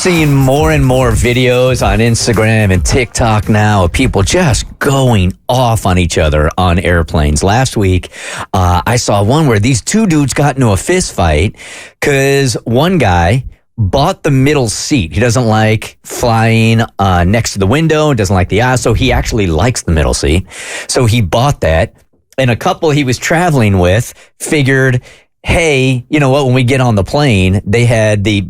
seeing more and more videos on Instagram and TikTok now of people just going off on each other on airplanes. Last week, I saw one where these two dudes got into a fist fight because one guy bought the middle seat. He doesn't like flying next to the window, doesn't like the aisle, so he actually likes the middle seat. So he bought that, and a couple he was traveling with figured, hey, you know what? When we get on the plane, they had the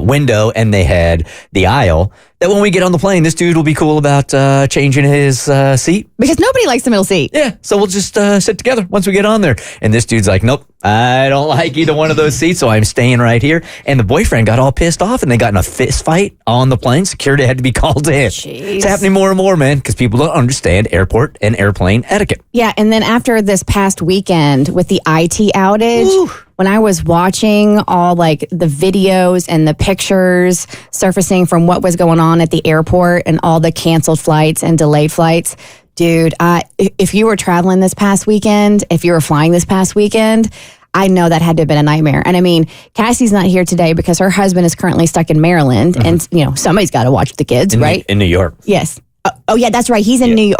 window and they had the aisle. That when we get on the plane, this dude will be cool about changing his seat. Because nobody likes the middle seat. Yeah, so we'll just sit together once we get on there. And this dude's like, nope, I don't like either one of those seats, so I'm staying right here. And the boyfriend got all pissed off, and they got in a fist fight on the plane. Security had to be called in. Jeez. It's happening more and more, man, because people don't understand airport and airplane etiquette. Yeah, and then after this past weekend with the IT outage, when I was watching all like the videos and the pictures surfacing from what was going on at the airport and all the canceled flights and delayed flights, dude, if you were traveling this past weekend, if you were flying this past weekend, I know that had to have been a nightmare. And I mean, Cassie's not here today because her husband is currently stuck in Maryland, and you know somebody's got to watch the kids, right? In New York. Yes. Oh yeah, that's right. He's in New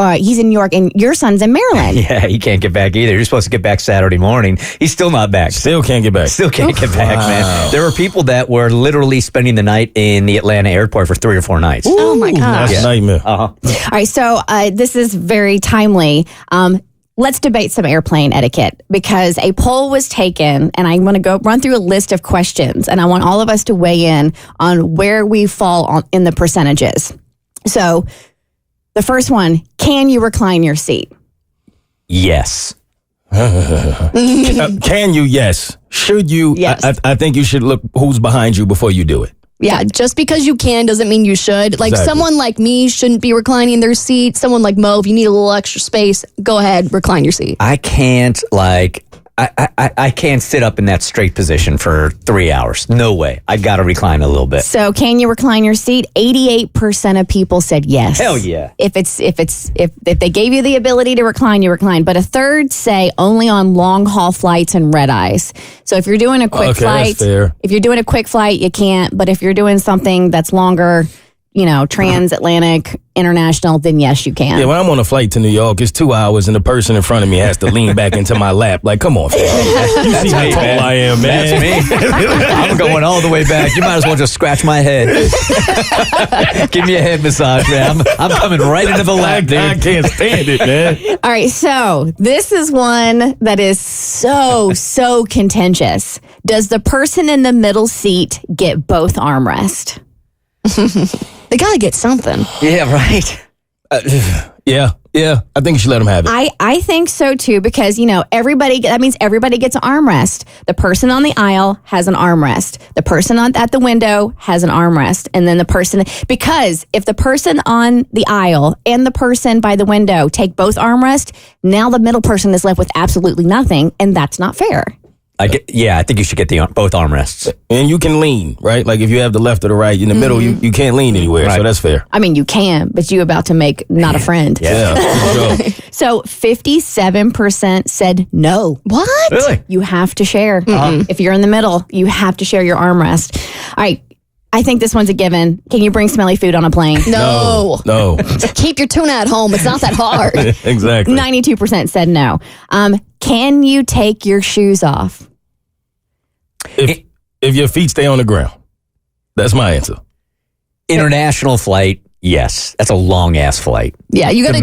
York, and your son's in Maryland. Yeah, he can't get back either. You're supposed to get back Saturday morning. He's still not back. Still can't get back. Still can't get back, man. There were people that were literally spending the night in the Atlanta airport for 3 or 4 nights. Ooh, oh my gosh, that's a nightmare. All right, so this is very timely. Let's debate some airplane etiquette because a poll was taken, and I want to go run through a list of questions, and I want all of us to weigh in on where we fall in the percentages. So. The first one, can you recline your seat? Yes. Can you? Yes. Should you? Yes. I think you should look who's behind you before you do it. Yeah, just because you can doesn't mean you should. Like someone like me shouldn't be reclining their seat. Someone like Mo, if you need a little extra space, go ahead, recline your seat. I can't I can't sit up in that straight position for 3 hours. No way. I got to recline a little bit. So, can you recline your seat? 88% of people said yes. Hell yeah. If they gave you the ability to recline, you recline. But a third say only on long haul flights and red eyes. So if you're doing a quick flight, if you're doing a quick flight, you can't. But if you're doing something that's longer, you know, transatlantic, international, then yes, you can. Yeah, when I'm on a flight to New York, it's 2 hours and the person in front of me has to lean back into my lap. Like, come on, fam. You see how tall I am, man. That's me. I'm going all the way back. You might as well just scratch my head. Give me a head massage, man. I'm coming right into the lap, dude. I can't stand it, man. All right, so this is one that is so contentious. Does the person in the middle seat get both armrests? They gotta get something. Yeah, right. Yeah. I think you should let them have it. I think so too, because you know that means everybody gets an armrest. The person on the aisle has an armrest. The person at the window has an armrest, and then because if the person on the aisle and the person by the window take both armrests, now the middle person is left with absolutely nothing, and that's not fair. I think you should get both armrests. And you can lean, right? Like if you have the left or the right, in the middle, you can't lean anywhere, so that's fair. I mean, you can, but you about to make not a friend. Yeah. So 57% said no. What? Really? You have to share. If you're in the middle, you have to share your armrest. All right. I think this one's a given. Can you bring smelly food on a plane? No. Keep your tuna at home. It's not that hard. Exactly. 92% said no. Can you take your shoes off? If your feet stay on the ground. That's my answer. International flight, yes. That's a long-ass flight. Yeah, you gotta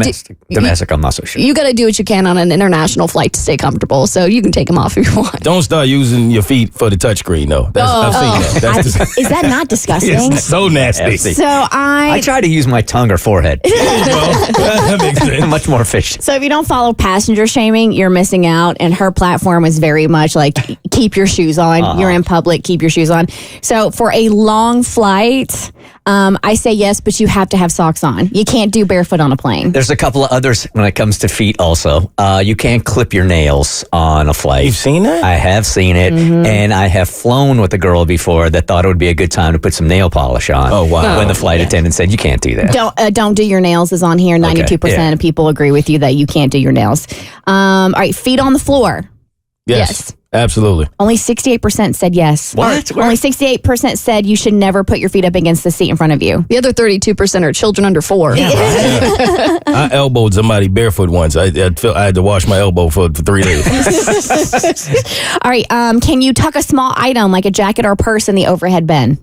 Domestic, I'm not so sure. You gotta do what you can on an international flight to stay comfortable, so you can take them off if you want. Don't start using your feet for the touchscreen, though. I've seen that. Is that not disgusting? It's so nasty. So I try to use my tongue or forehead. That makes sense. Much more efficient. So if you don't follow passenger shaming, you're missing out. And her platform is very much like, keep your shoes on. You're in public, keep your shoes on. So for a long flight, I say yes, but you have to have socks on. You can't do barefoot on a plane. There's a couple of others when it comes to feet also. You can't clip your nails on a flight. You've seen that? I have seen it. And I have flown with a girl before that thought it would be a good time to put some nail polish on. Oh, wow. When the flight attendant said, you can't do that. Don't do your nails is on here. 92% of people agree with you that you can't do your nails. All right, feet on the floor. Yes. Absolutely. Only 68% said yes. What? Only 68% said you should never put your feet up against the seat in front of you. The other 32% are children under 4. I elbowed somebody barefoot once. I had to wash my elbow for 3 days. All right. Can you tuck a small item like a jacket or purse in the overhead bin?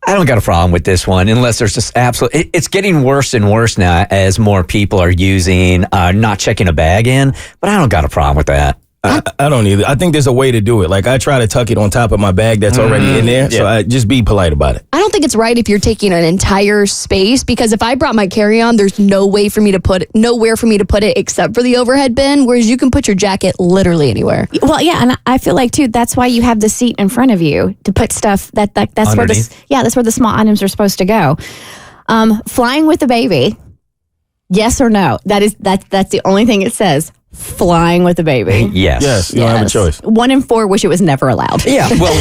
I don't got a problem with this one unless there's just it's getting worse and worse now as more people are using not checking a bag in, but I don't got a problem with that. I don't either. I think there's a way to do it. Like I try to tuck it on top of my bag that's already in there. So I just be polite about it. I don't think it's right if you're taking an entire space, because if I brought my carry-on, there's nowhere for me to put it except for the overhead bin, whereas you can put your jacket literally anywhere. Well, yeah, and I feel like too that's why you have the seat in front of you to put stuff that's underneath. that's where the small items are supposed to go. Flying with the baby, yes or no? That's the only thing it says. Flying with the baby. Yes. You don't have a choice. 1 in 4 wish it was never allowed. Yeah, well,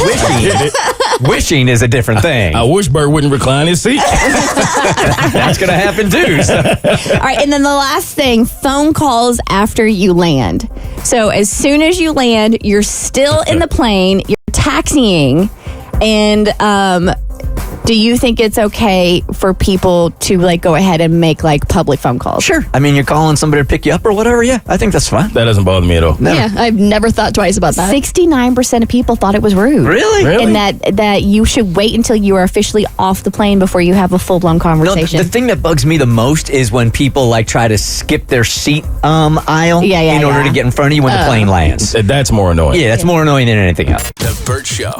wishing is a different thing. I wish Bert wouldn't recline his seat. That's going to happen too. So. All right, and then the last thing, phone calls after you land. So as soon as you land, you're still in the plane, you're taxiing, and do you think it's okay for people to like go ahead and make like public phone calls? Sure. I mean, you're calling somebody to pick you up or whatever. Yeah, I think that's fine. That doesn't bother me at all. Yeah, I've never thought twice about that. 69% of people thought it was rude. Really? And that you should wait until you are officially off the plane before you have a full-blown No, conversation. the thing that bugs me the most is when people like try to skip their seat aisle in order to get in front of you when the plane lands. That's more annoying. Yeah, that's more annoying than anything else. The Bert Show.